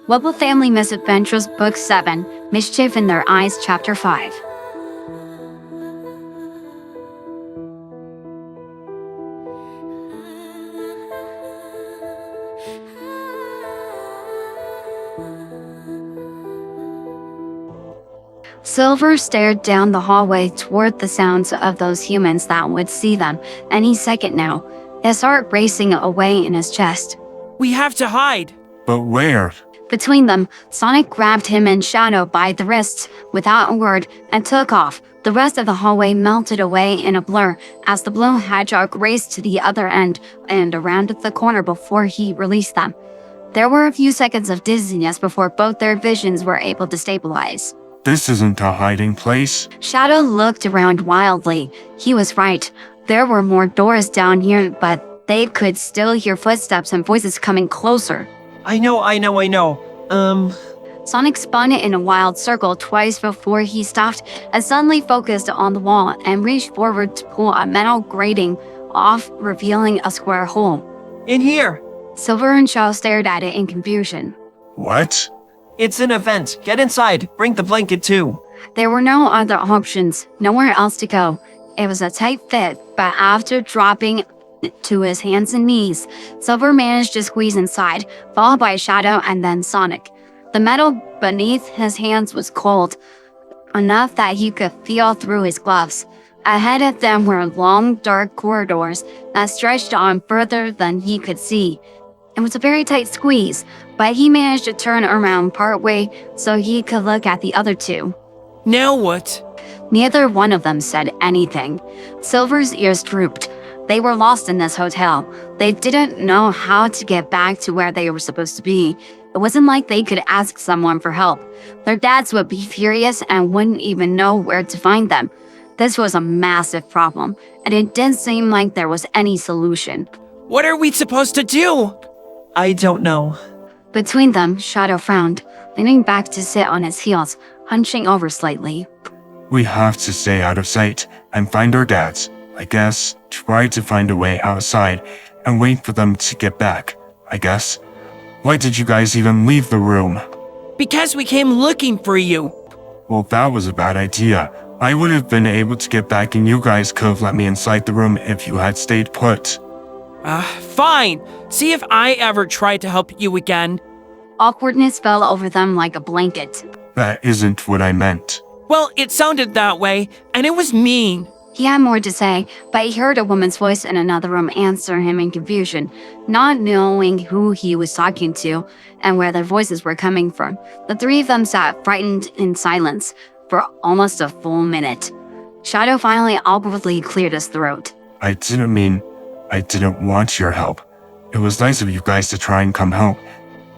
Whipple Family Misadventures Book 7, Mischief in Their Eyes, Chapter 5. Silver stared down the hallway toward the sounds of those humans that would see them any second now, his heart racing away in his chest. We have to hide. But where? Between them, Sonic grabbed him and Shadow by the wrists without a word and took off. The rest of the hallway melted away in a blur as the blue hedgehog raced to the other end and around the corner before he released them. There were a few seconds of dizziness before both their visions were able to stabilize. This isn't a hiding place. Shadow looked around wildly. He was right. There were more doors down here, but they could still hear footsteps and voices coming closer. I know. Sonic spun in a wild circle twice before he stopped and suddenly focused on the wall and reached forward to pull a metal grating off, revealing a square hole. In here. Silver and Shadow stared at it in confusion. What? It's an event. Get inside. Bring the blanket too. There were no other options, nowhere else to go. It was a tight fit, but after dropping to his hands and knees, Silver managed to squeeze inside, followed by Shadow and then Sonic. The metal beneath his hands was cold, enough that he could feel through his gloves. Ahead of them were long, dark corridors that stretched on further than he could see. It was a very tight squeeze, but he managed to turn around partway so he could look at the other two. Now what? Neither one of them said anything. Silver's ears drooped. They were lost in this hotel. They didn't know how to get back to where they were supposed to be. It wasn't like they could ask someone for help. Their dads would be furious and wouldn't even know where to find them. This was a massive problem, and it didn't seem like there was any solution. What are we supposed to do? I don't know. Between them, Shadow frowned, leaning back to sit on his heels, hunching over slightly. We have to stay out of sight and find our dads. I guess try to find a way outside and wait for them to get back, I guess. Why did you guys even leave the room? Because we came looking for you. Well, that was a bad idea. I would have been able to get back and you guys could have let me inside the room if you had stayed put. Fine. See if I ever try to help you again. Awkwardness fell over them like a blanket. That isn't what I meant. Well, it sounded that way, and it was mean. He had more to say, but he heard a woman's voice in another room answer him in confusion, not knowing who he was talking to and where their voices were coming from. The three of them sat frightened in silence for almost a full minute. Shadow finally awkwardly cleared his throat. I didn't want your help. It was nice of you guys to try and come help.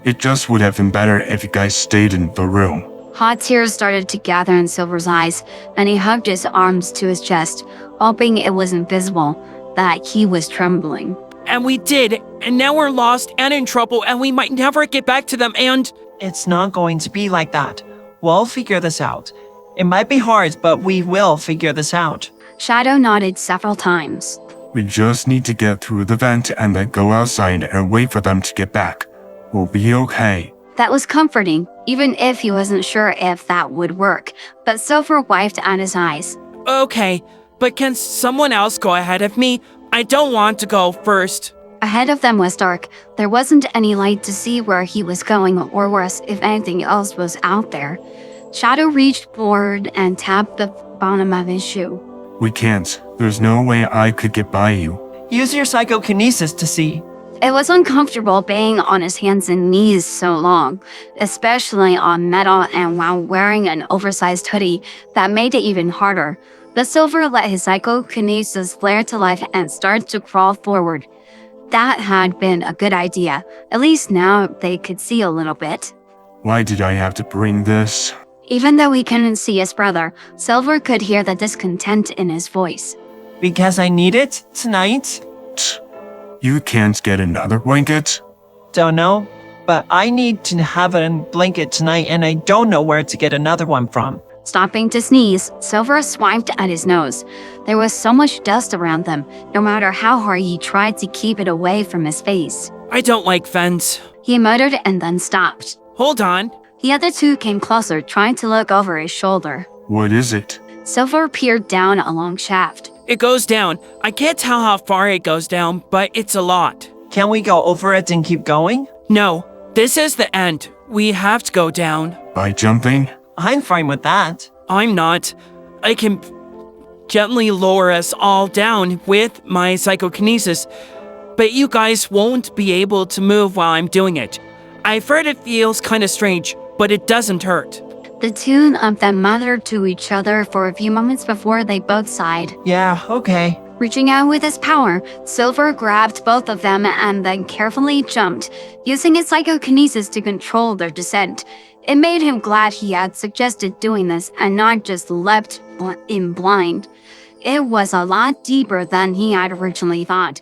It just would have been better if you guys stayed in the room. Hot tears started to gather in Silver's eyes, and he hugged his arms to his chest, hoping it was invisible, that he was trembling. And we did, and now we're lost and in trouble, and we might never get back to them, and... It's not going to be like that. We'll figure this out. It might be hard, but we will figure this out. Shadow nodded several times. We just need to get through the vent and then go outside and wait for them to get back. We'll be okay. That was comforting, even if he wasn't sure if that would work, but Silver wiped at his eyes. Okay, but can someone else go ahead of me? I don't want to go first. Ahead of them was dark. There wasn't any light to see where he was going, or worse, if anything else was out there. Shadow reached forward and tapped the bottom of his shoe. We can't. There's no way I could get by you. Use your psychokinesis to see. It was uncomfortable being on his hands and knees so long, especially on metal and while wearing an oversized hoodie that made it even harder. But Silver let his psychokinesis flare to life and start to crawl forward. That had been a good idea. At least now they could see a little bit. Why did I have to bring this? Even though he couldn't see his brother, Silver could hear the discontent in his voice. Because I need it tonight? You can't get another blanket? Don't know, but I need to have a blanket tonight and I don't know where to get another one from. Stopping to sneeze, Silver swiped at his nose. There was so much dust around them, no matter how hard he tried to keep it away from his face. I don't like vents. He muttered and then stopped. Hold on. The other two came closer, trying to look over his shoulder. What is it? Silver peered down a long shaft. It goes down. I can't tell how far it goes down, but it's a lot. Can we go over it and keep going? No, this is the end. We have to go down. By jumping? I'm fine with that. I'm not. I can gently lower us all down with my psychokinesis, but you guys won't be able to move while I'm doing it. I've heard it feels kind of strange, but it doesn't hurt. The two of them muttered to each other for a few moments before they both sighed. Yeah, okay. Reaching out with his power, Silver grabbed both of them and then carefully jumped, using his psychokinesis to control their descent. It made him glad he had suggested doing this and not just leapt in blind. It was a lot deeper than he had originally thought.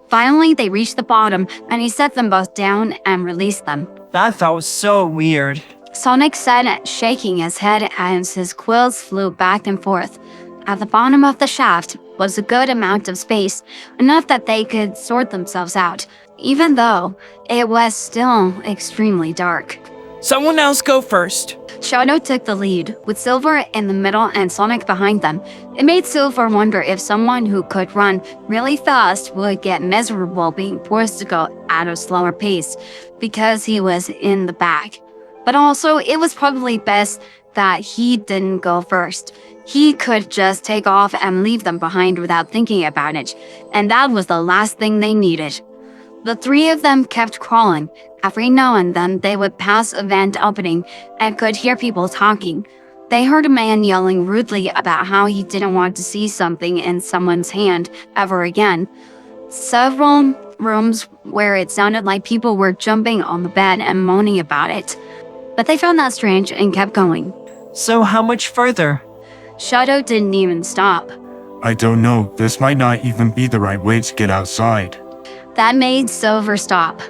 Finally, they reached the bottom, and he set them both down and released them. That felt so weird. Sonic said, shaking his head as his quills flew back and forth. At the bottom of the shaft was a good amount of space, enough that they could sort themselves out, even though it was still extremely dark. Someone else go first. Shadow took the lead, with Silver in the middle and Sonic behind them. It made Silver wonder if someone who could run really fast would get miserable being forced to go at a slower pace, because he was in the back. But also, it was probably best that he didn't go first. He could just take off and leave them behind without thinking about it, and that was the last thing they needed. The three of them kept crawling. Every now and then, they would pass a vent opening and could hear people talking. They heard a man yelling rudely about how he didn't want to see something in someone's hand ever again. Several rooms where it sounded like people were jumping on the bed and moaning about it. But they found that strange and kept going. So how much further? Shadow didn't even stop. I don't know. This might not even be the right way to get outside. That made Silver stop.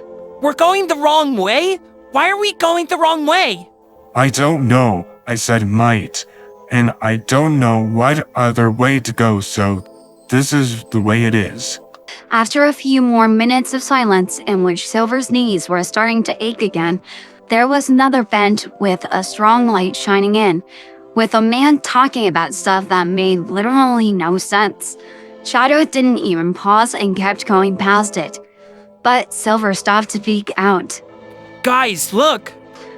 We're going the wrong way? Why are we going the wrong way? I don't know. I said might. And I don't know what other way to go, so this is the way it is. After a few more minutes of silence in which Silver's knees were starting to ache again, there was another vent with a strong light shining in, with a man talking about stuff that made literally no sense. Shadow didn't even pause and kept going past it. But Silver stopped to peek out. Guys, look!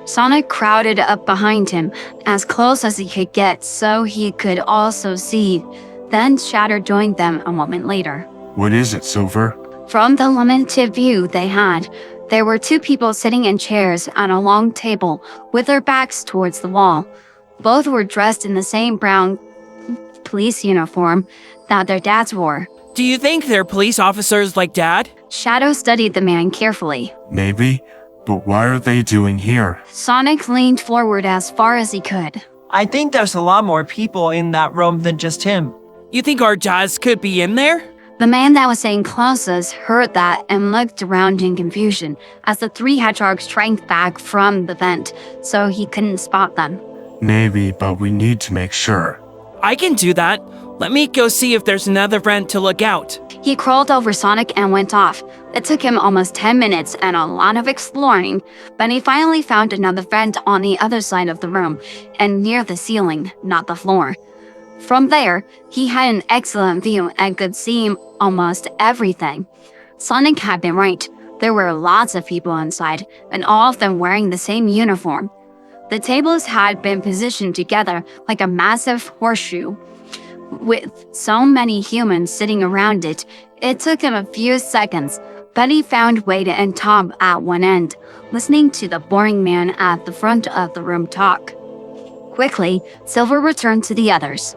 Sonic crowded up behind him, as close as he could get so he could also see. Then Shadow joined them a moment later. What is it, Silver? From the limited view they had, there were two people sitting in chairs at a long table with their backs towards the wall. Both were dressed in the same brown police uniform that their dads wore. Do you think they're police officers like Dad? Shadow studied the man carefully. Maybe, but why are they doing here? Sonic leaned forward as far as he could. I think there's a lot more people in that room than just him. You think our dads could be in there? The man that was sitting closest heard that and looked around in confusion as the three hedgehogs shrank back from the vent, so he couldn't spot them. Maybe, but we need to make sure. I can do that. Let me go see if there's another vent to look out. He crawled over Sonic and went off. It took him almost 10 minutes and a lot of exploring, but he finally found another vent on the other side of the room and near the ceiling, not the floor. From there, he had an excellent view and could see almost everything. Sonic had been right. There were lots of people inside, and all of them wearing the same uniform. The tables had been positioned together like a massive horseshoe. With so many humans sitting around it, it took him a few seconds, but he found Wade and Tom at one end, listening to the boring man at the front of the room talk. Quickly, Silver returned to the others.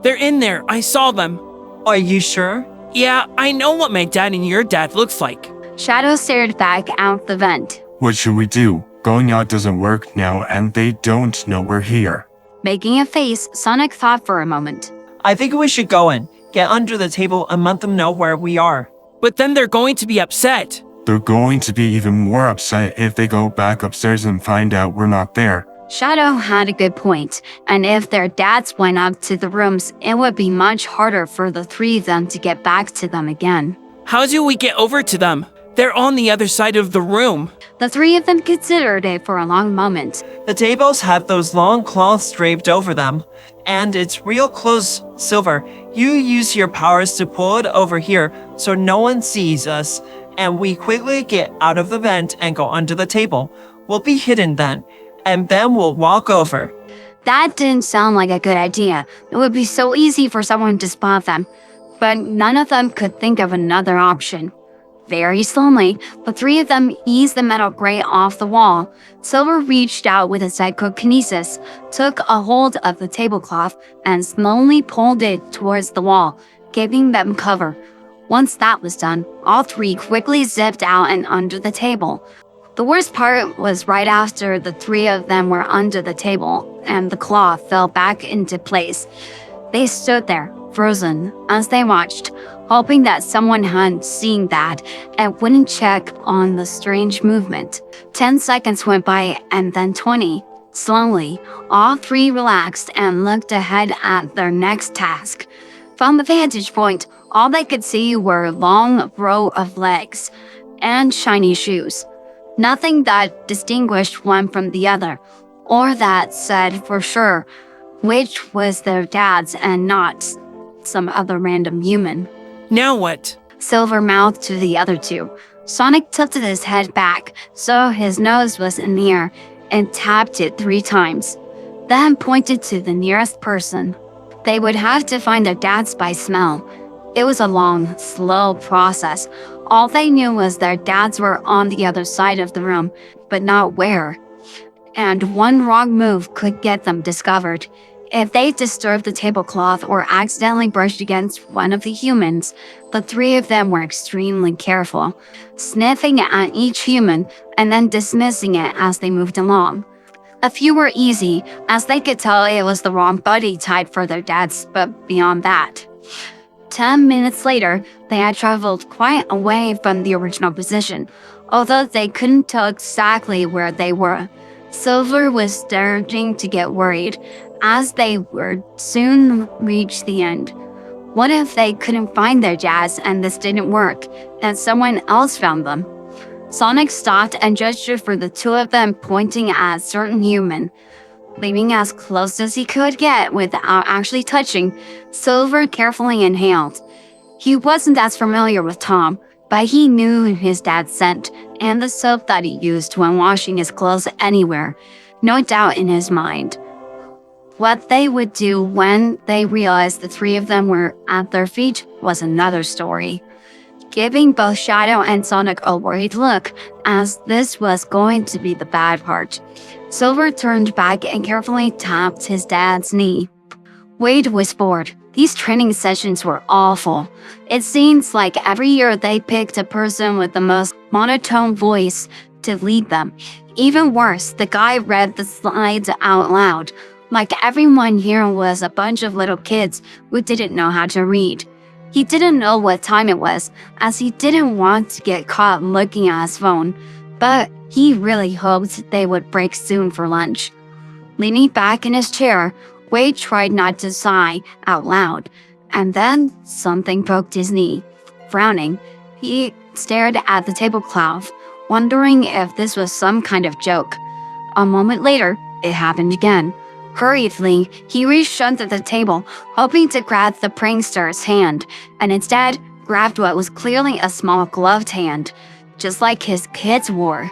They're in there. I saw them. Are you sure? Yeah, I know what my dad and your dad looks like. Shadow stared back out the vent. What should we do? Going out doesn't work now, and they don't know we're here. Making a face, Sonic thought for a moment. I think we should go in, get under the table, and let them know where we are. But then they're going to be upset. They're going to be even more upset if they go back upstairs and find out we're not there. Shadow had a good point, and if their dads went up to the rooms, it would be much harder for the three of them to get back to them again. How do we get over to them? They're on the other side of the room. The three of them considered it for a long moment. The tables have those long cloths draped over them, and it's real close, Silver. You use your powers to pull it over here so no one sees us, and we quickly get out of the vent and go under the table. We'll be hidden then, and then we'll walk over. That didn't sound like a good idea. It would be so easy for someone to spot them. But none of them could think of another option. Very slowly, the three of them eased the metal grate off the wall. Silver reached out with his psychokinesis, took a hold of the tablecloth, and slowly pulled it towards the wall, giving them cover. Once that was done, all three quickly zipped out and under the table. The worst part was right after the three of them were under the table and the cloth fell back into place. They stood there, frozen, as they watched, hoping that someone had seen that and wouldn't check on the strange movement. 10 seconds went by and then 20. Slowly, all three relaxed and looked ahead at their next task. From the vantage point, all they could see were a long row of legs and shiny shoes. Nothing that distinguished one from the other, or that said for sure which was their dad's and not some other random human. Now what? Silver mouthed to the other two. Sonic tilted his head back so his nose was in the air and tapped it 3 times, then pointed to the nearest person. They would have to find their dads by smell. It was a long, slow process. All they knew was their dads were on the other side of the room, but not where. And one wrong move could get them discovered. If they disturbed the tablecloth or accidentally brushed against one of the humans, the three of them were extremely careful, sniffing at each human and then dismissing it as they moved along. A few were easy, as they could tell it was the wrong body type for their dads, but beyond that. 10 minutes later, they had traveled quite away from the original position, although they couldn't tell exactly where they were. Silver was starting to get worried, as they would soon reach the end. What if they couldn't find their dads and this didn't work, and someone else found them? Sonic stopped and gestured for the two of them, pointing at a certain human. Leaning as close as he could get without actually touching, Silver carefully inhaled. He wasn't as familiar with Tom, but he knew his dad's scent and the soap that he used when washing his clothes anywhere. No doubt in his mind. What they would do when they realized the three of them were at their feet was another story, giving both Shadow and Sonic a worried look, as this was going to be the bad part. Silver turned back and carefully tapped his dad's knee. Wade was bored. These training sessions were awful. It seems like every year they picked a person with the most monotone voice to lead them. Even worse, the guy read the slides out loud, like everyone here was a bunch of little kids who didn't know how to read. He didn't know what time it was, as he didn't want to get caught looking at his phone, but he really hoped they would break soon for lunch. Leaning back in his chair, Wade tried not to sigh out loud, and then something poked his knee. Frowning, he stared at the tablecloth, wondering if this was some kind of joke. A moment later, it happened again. Hurriedly, he reached under the table, hoping to grab the prankster's hand, and instead grabbed what was clearly a small gloved hand, just like his kids wore.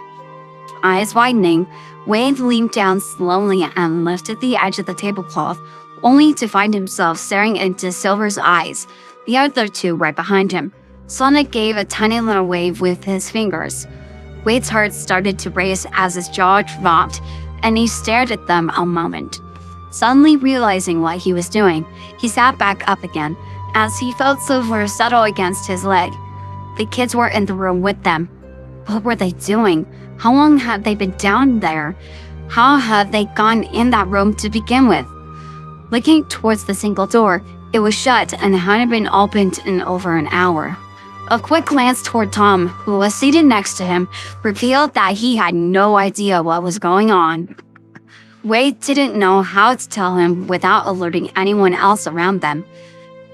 Eyes widening, Wade leaned down slowly and lifted the edge of the tablecloth, only to find himself staring into Silver's eyes, the other two right behind him. Sonic gave a tiny little wave with his fingers. Wade's heart started to race as his jaw dropped, and he stared at them a moment. Suddenly realizing what he was doing, he sat back up again, as he felt Silver settle against his leg. The kids were in the room with them. What were they doing? How long had they been down there? How had they gone in that room to begin with? Looking towards the single door, it was shut and hadn't been opened in over an hour. A quick glance toward Tom, who was seated next to him, revealed that he had no idea what was going on. Wade didn't know how to tell him without alerting anyone else around them.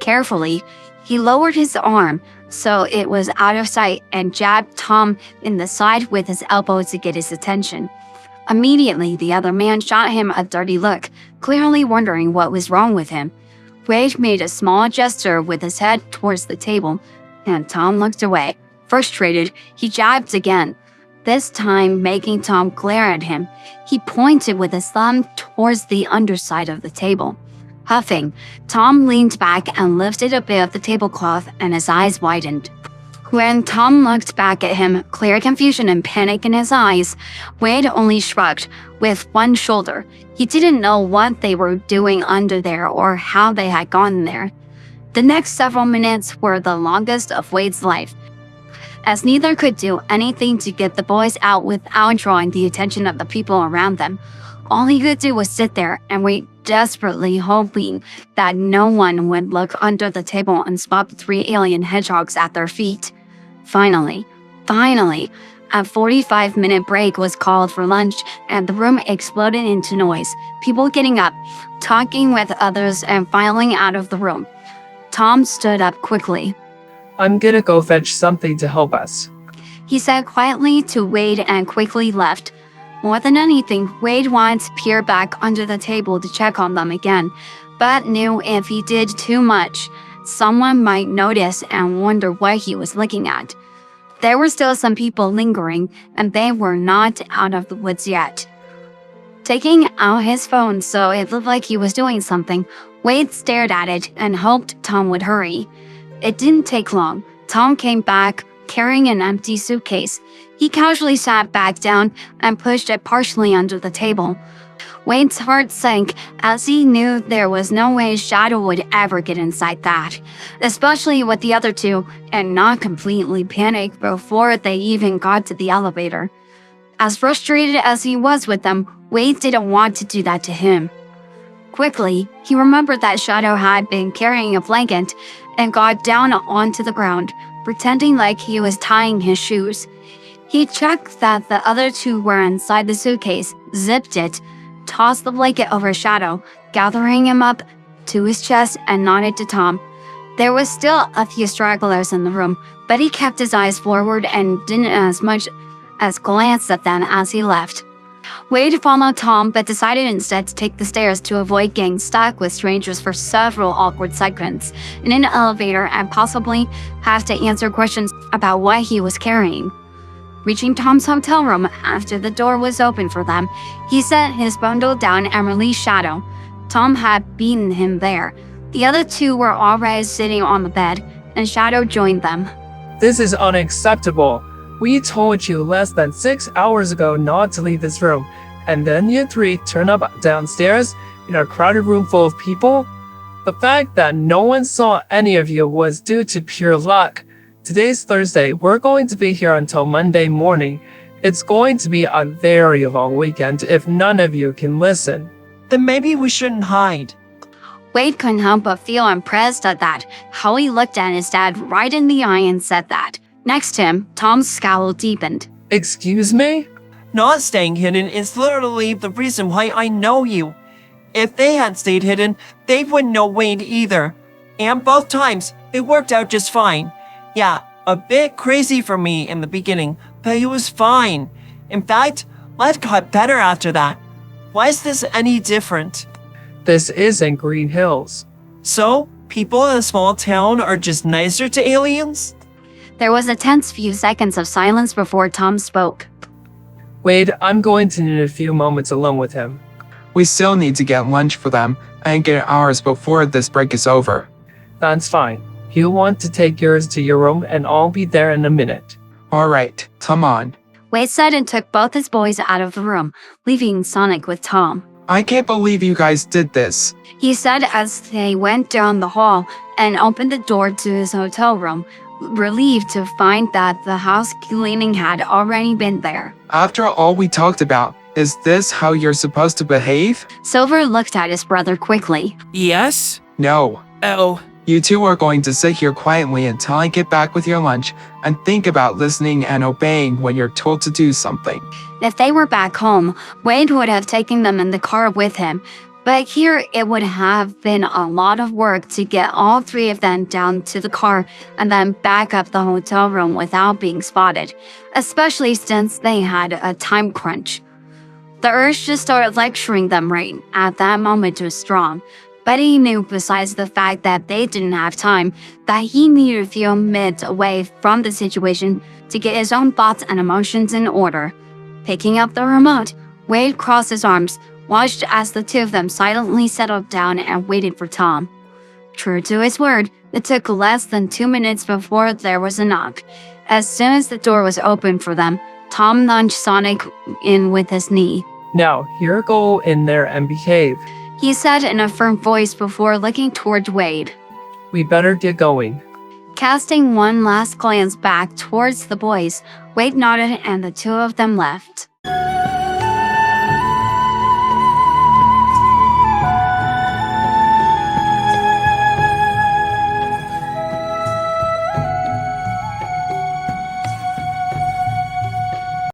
Carefully, he lowered his arm, so it was out of sight, and jabbed Tom in the side with his elbow to get his attention. Immediately, the other man shot him a dirty look, clearly wondering what was wrong with him. Wade made a small gesture with his head towards the table, and Tom looked away. Frustrated, he jabbed again, this time making Tom glare at him. He pointed with his thumb towards the underside of the table. Huffing, Tom leaned back and lifted a bit of the tablecloth, and his eyes widened. When Tom looked back at him, clear confusion and panic in his eyes, Wade only shrugged with one shoulder. He didn't know what they were doing under there or how they had gotten there. The next several minutes were the longest of Wade's life, as neither could do anything to get the boys out without drawing the attention of the people around them. All he could do was sit there and wait, desperately hoping that no one would look under the table and spot the 3 alien hedgehogs at their feet. Finally, a 45-minute break was called for lunch, and the room exploded into noise, people getting up, talking with others, and filing out of the room. Tom stood up quickly. I'm gonna go fetch something to help us. He said quietly to Wade and quickly left. More than anything, Wade wanted to peer back under the table to check on them again, but knew if he did too much, someone might notice and wonder what he was looking at. There were still some people lingering, and they were not out of the woods yet. Taking out his phone so it looked like he was doing something, Wade stared at it and hoped Tom would hurry. It didn't take long. Tom came back, carrying an empty suitcase. He casually sat back down and pushed it partially under the table. Wade's heart sank as he knew there was no way Shadow would ever get inside that, especially with the other two, and not completely panic before they even got to the elevator. As frustrated as he was with them, Wade didn't want to do that to him. Quickly, he remembered that Shadow had been carrying a blanket and got down onto the ground, pretending like he was tying his shoes. He checked that the other two were inside the suitcase, zipped it, tossed the blanket over Shadow, gathering him up to his chest, and nodded to Tom. There was still a few stragglers in the room, but he kept his eyes forward and didn't as much as glance at them as he left. Wade followed Tom, but decided instead to take the stairs to avoid getting stuck with strangers for several awkward seconds in an elevator and possibly have to answer questions about what he was carrying. Reaching Tom's hotel room after the door was open for them, he set his bundle down and released Shadow. Tom had beaten him there. The other two were already sitting on the bed, and Shadow joined them. This is unacceptable. We told you less than 6 hours ago not to leave this room, and then you 3 turn up downstairs in a crowded room full of people? The fact that no one saw any of you was due to pure luck. Today's Thursday, we're going to be here until Monday morning. It's going to be a very long weekend if none of you can listen. Then maybe we shouldn't hide. Wade couldn't help but feel impressed at that, how he looked at his dad right in the eye and said that. Next to him, Tom's scowl deepened. Excuse me? Not staying hidden is literally the reason why I know you. If they had stayed hidden, they wouldn't know Wade either. And both times, it worked out just fine. Yeah, a bit crazy for me in the beginning, but it was fine. In fact, life got better after that. Why is this any different? This isn't Green Hills. So, people in a small town are just nicer to aliens? There was a tense few seconds of silence before Tom spoke. Wade, I'm going to need a few moments alone with him. We still need to get lunch for them and get ours before this break is over. That's fine. He'll want to take yours to your room and I'll be there in a minute. Alright, come on. Wade said and took both his boys out of the room, leaving Sonic with Tom. I can't believe you guys did this. He said as they went down the hall and opened the door to his hotel room, relieved to find that the house cleaning had already been there. After all we talked about, is this how you're supposed to behave? Silver looked at his brother quickly. Yes? No. Oh. You two are going to sit here quietly until I get back with your lunch and think about listening and obeying when you're told to do something. If they were back home, Wade would have taken them in the car with him, But here it would have been a lot of work to get all three of them down to the car and then back up the hotel room without being spotted, especially since they had a time crunch. The urge to start lecturing them right at that moment was strong, but he knew besides the fact that they didn't have time, that he needed a few minutes away from the situation to get his own thoughts and emotions in order. Picking up the remote, Wade crossed his arms, watched as the two of them silently settled down and waited for Tom. True to his word, it took less than 2 minutes before there was a knock. As soon as the door was opened for them, Tom nudged Sonic in with his knee. Now, here go in there and behave. He said in a firm voice before looking toward Wade. We better get going. Casting one last glance back towards the boys, Wade nodded and the two of them left.